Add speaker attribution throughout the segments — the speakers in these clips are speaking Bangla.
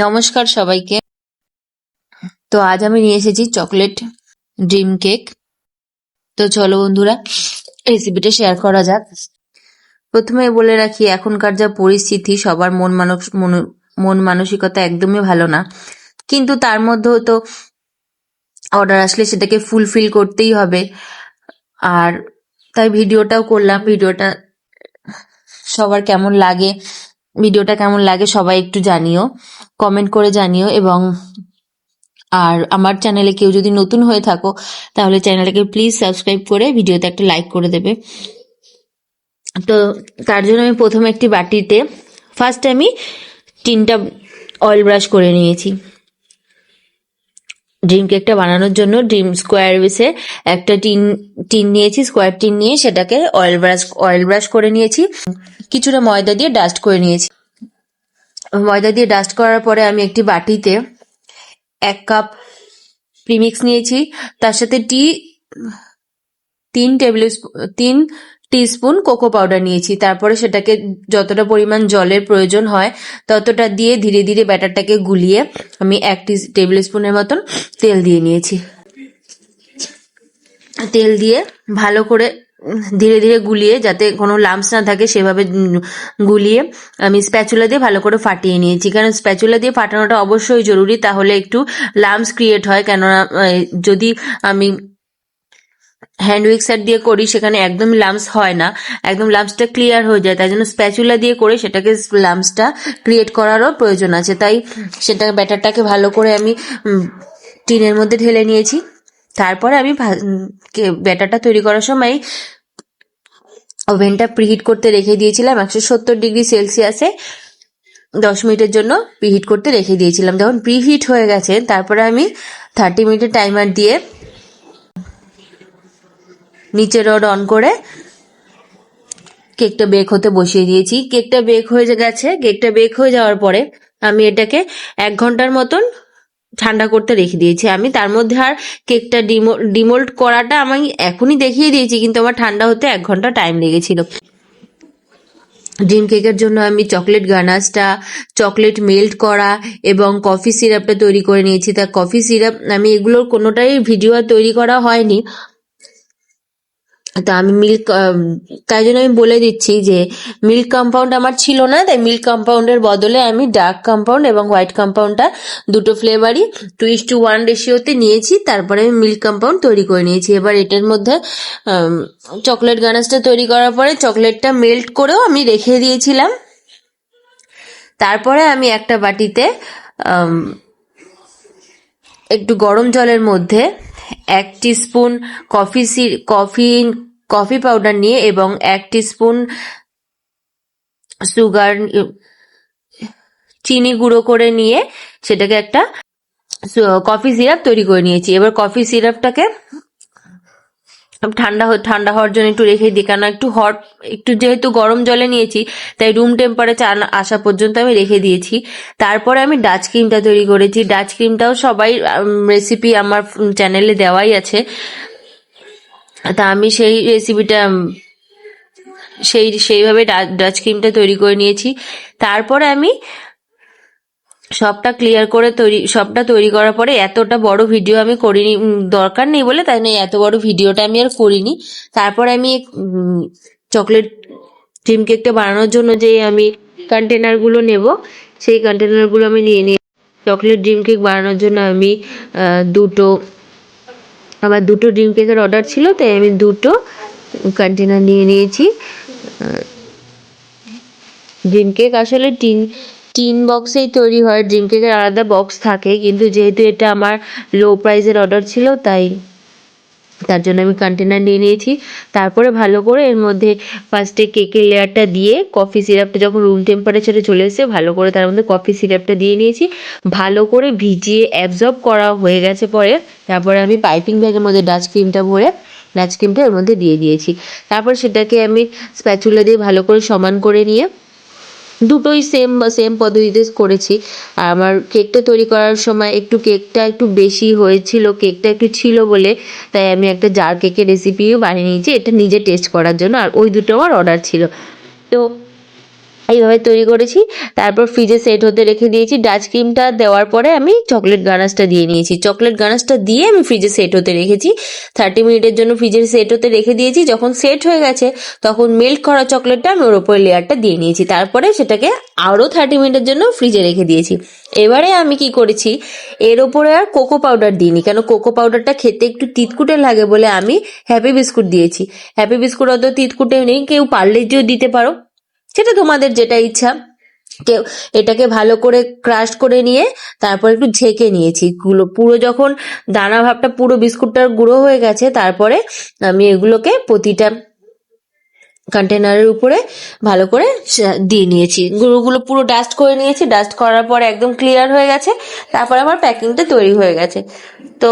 Speaker 1: নমস্কার সবাইকে। তো আজ আমি নিয়ে এসেছি চকলেট ড্রিম কেক। তো চলো বন্ধুরা রেসিপিটা শেয়ার করা যাক। প্রথমে বলে রাখি, এখনকার যা পরিস্থিতি সবার মন মানসিকতা একদমই ভালো না, কিন্তু তার মধ্যেও তো অর্ডার আসলে সেটাকে ফুলফিল করতেই হবে। আর তাই ভিডিওটাও করলাম। সবার কেমন লাগে, ভিডিওটা কেমন লাগে সবাই একটু জানিও, কমেন্ট করে জানিও। এবং আর আমার চ্যানেলে কেউ যদি নতুন হয়ে থাকো তাহলে চ্যানেলটাকে প্লিজ সাবস্ক্রাইব করে ভিডিওতে একটা লাইক করে দেবে। তো তার জন্য আমি প্রথমে একটি বাটিতে ফার্স্ট আমি টিনটা অয়েল ব্রাশ করে নিয়েছি। ড্রিম কেকটা বানানোর জন্য ড্রিম স্কোয়ার বেসে একটা টিন নিয়েছি, স্কোয়ার টিন নিয়ে সেটাকে অয়েল ব্রাশ করে নিয়েছি। কিছুটা ময়দা দিয়ে ডাস্ট করে নিয়েছি। ময়দা দিয়ে ডাস্ট করার পরে আমি একটি বাটিতে 1 কাপ প্রিমিক্স নিয়েছি, তার সাথে তিন টিস্পুন কোকো পাউডার নিয়েছি। তারপরে সেটাকে যতটা পরিমাণ জলের প্রয়োজন হয় ততটা দিয়ে ধীরে ধীরে ব্যাটারটাকে গুলিয়ে আমি 1 টেবিল স্পুনের মতন তেল দিয়ে নিয়েছি। তেল দিয়ে ভালো করে ধীরে ধীরে গুলিয়ে, যাতে কোনো লাম্পস না থাকে সেভাবে গুলিয়ে আমি স্প্যাচুলা দিয়ে ভালো করে ফাটিয়ে নিয়েছি। কারণ স্প্যাচুলা দিয়ে ফাটানোটা অবশ্যই জরুরি, তাহলে একটু লাম্পস ক্রিয়েট হয়। কেননা যদি আমি হ্যান্ড উইক্সার দিয়ে করি সেখানে একদম লাম্পস হয় না, একদম লাম্পসটা ক্লিয়ার হয়ে যায়। তাই জন্য স্প্যাচুলা দিয়ে করে সেটাকে লাম্পসটা ক্রিয়েট করারও প্রয়োজন আছে। তাই সেটা ব্যাটারটাকে ভালো করে আমি টিনের মধ্যে ঢেলে নিয়েছি। তারপরে আমি ব্যাটারটা তৈরি করার সময় ওভেনটা প্রিহিট করতে রেখে দিয়েছিলাম 170 ডিগ্রি সেলসিয়াসে 10 মিনিটের জন্য প্রিহিট করতে রেখে দিয়েছিলাম। যখন প্রিহিট হয়ে গেছে তারপরে আমি 30 মিনিটের টাইমার দিয়ে নিচে রড অন করে কেকটা বেক হতে বসিয়ে দিয়েছি। কেকটা বেক হয়ে গেছে। কেকটা বেক হয়ে যাওয়ার পরে আমি এটাকে 1 ঘন্টার মতন ঠান্ডা করতে রেখে দিয়েছি। আমি তার মধ্যে আর কেকটা ডিমোল্ড করাটা আমি এখনই দেখিয়ে দিয়েছি, কিন্তু আমার ঠান্ডা হতে 1 ঘন্টা টাইম লেগেছিল। ড্রিম কেকের জন্য আমি চকলেট গানাশটা, চকলেট মেল্ট করা এবং কফি সিরাপটা তৈরি করে নিয়েছি। তা কফি সিরাপ আমি এগুলোর কোনোটাই ভিডিও আর তৈরি করা হয়নি। তা আমি তাই জন্য আমি বলে দিচ্ছি যে মিল্ক কম্পাউন্ড আমার ছিল না, তাই মিল্ক কম্পাউন্ডের বদলে আমি ডার্ক কম্পাউন্ড এবং হোয়াইট কম্পাউন্ডটা দুটো ফ্লেভারই 2:1 রেশিওতে নিয়েছি। তারপরে আমি মিল্ক কম্পাউন্ড তৈরি করে নিয়েছি। এবার এটার মধ্যে চকলেট গানাশটা তৈরি করার পরে চকলেটটা মেল্ট করেও আমি রেখে দিয়েছিলাম। তারপরে আমি একটা বাটিতে একটু গরম জলের মধ্যে 1 টিস্পুন কফি পাউডার নিয়ে এবং 1 টিস্পুন চিনি গুঁড়ো করে নিয়ে সেটাকে একটা কফি সিরাপ তৈরি করে নিয়েছি। এবার কফি সিরাপটাকে ঠান্ডা হওয়ার জন্য একটু রেখে দিই, কেন একটু যেহেতু গরম জলে নিয়েছি তাই রুম টেম্পারেচার আসা পর্যন্ত আমি রেখে দিয়েছি। তারপরে আমি ডাচ ক্রিমটা তৈরি করেছি। ডাচ ক্রিমটাও সবাই রেসিপি আমার চ্যানেলে দেওয়াই আছে। তা আমি সেই রেসিপিটা সেইভাবে ডাচ ক্রিমটা তৈরি করে নিয়েছি। তারপরে আমি সবটা তৈরি করার পরে এতটা বড় ভিডিও আমি করিনি, দরকার নেই বলে, তাই না এত বড় ভিডিওটা আমি আর করিনি। তারপরে আমি চকলেট ড্রিম কেকটা বানানোর জন্য যে আমি কন্টেনারগুলো নেব সেই কন্টেনারগুলো আমি নিয়ে নিই। চকলেট ড্রিম কেক বানানোর জন্য আমি আমার দুটো ড্রিম কেকের অর্ডার ছিল, তাই আমি 2টো কন্টেনার নিয়ে নিয়েছি। ড্রিম কেক আসলে টিন বক্সেই তৈরি হয়, ড্রিম কেকের আলাদা বক্স থাকে, কিন্তু যেহেতু এটা আমার লো প্রাইসের অর্ডার ছিল তাই তার জন্য আমি কন্টেনার নিয়ে নিয়েছি। তারপরে ভালো করে এর মধ্যে ফার্স্টে কেকের লেয়ারটা দিয়ে কফি সিরাপটা যখন রুম টেম্পারেচারে চলে এসেছে ভালো করে তার মধ্যে কফি সিরাপটা দিয়ে নিয়েছি। ভালো করে ভিজিয়ে অ্যাবজর্ব করা হয়ে গেছে পরে তারপরে আমি পাইপিং ব্যাগের মধ্যে ডাচ ক্রিমটা এর মধ্যে দিয়ে দিয়েছি। তারপর সেটাকে আমি স্প্যাচুলা দিয়ে ভালো করে সমান করে নিয়ে দুটোই সেম পদ্ধতিতে করেছি। আর আমার কেকটা তৈরি করার সময় কেকটা একটু বেশি হয়েছিল, কেকটা একটু ছিল বলে তাই আমি একটা জার কেকের রেসিপিও বানিয়ে নিয়েছি এটা নিজে টেস্ট করার জন্য। আর ওই দুটো আমার অর্ডার ছিল। তো এইভাবে তৈরি করেছি। তারপর ফ্রিজে সেট হতে রেখে দিয়েছি। ডাচ ক্রিমটা দেওয়ার পরে আমি চকলেট গানাশটা দিয়ে নিয়েছি। চকলেট গানাশটা দিয়ে আমি ফ্রিজে সেট হতে রেখেছি। 30 মিনিটের জন্য ফ্রিজে সেট হতে রেখে দিয়েছি। যখন সেট হয়ে গেছে তখন মেল্ট করা চকলেটটা আমি ওর উপরে লেয়ারটা দিয়ে নিয়েছি। তারপরে সেটাকে আরও 30 মিনিটের জন্য ফ্রিজে রেখে দিয়েছি। এবারে আমি কি করেছি, এর ওপরে আর কোকো পাউডার দিইনি, কেন কোকো পাউডারটা খেতে একটু তিতকুটে লাগে বলে আমি হ্যাপি বিস্কুট দিয়েছি। হ্যাপি বিস্কুট অত তিতকুটে নেই, কেউ পার্লেজিও দিতে পারো, সেটা তোমাদের যেটা ইচ্ছা। কেউ এটাকে ভালো করে ক্রাশ করে নিয়ে তারপর একটু ঝেঁকে নিয়েছি। পুরো যখন দানা ভাবটা পুরো বিস্কুটটার গুঁড়ো হয়ে গেছে, তারপরে আমি এগুলোকে প্রতিটা কন্টেনারের উপরে ভালো করে দিয়ে নিয়েছি। গুঁড়োগুলো পুরো ডাস্ট করে নিয়েছি। ডাস্ট করার পর একদম ক্লিয়ার হয়ে গেছে। তারপর আমার প্যাকিংটা তৈরি হয়ে গেছে। তো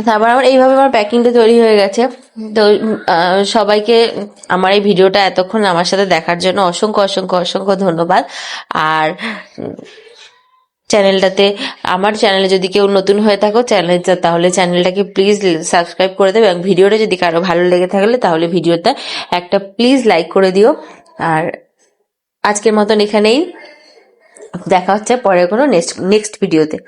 Speaker 1: তারপর এইভাবে আমার প্যাকিংটা তৈরি হয়ে গেছে। তো সবাইকে আমার এই ভিডিওটা এতক্ষণ আমার সাথে দেখার জন্য অসংখ্য অসংখ্য অসংখ্য ধন্যবাদ। আর আমার চ্যানেলে যদি কেউ নতুন হয়ে থাকো তাহলে চ্যানেলটাকে প্লিজ সাবস্ক্রাইব করে দেবে, এবং ভিডিওটা যদি কারো ভালো লেগে থাকলে তাহলে ভিডিওটা একটা প্লিজ লাইক করে দিও। আর আজকের মতন এখানেই দেখা হচ্ছে পরের কোনো নেক্সট ভিডিওতে।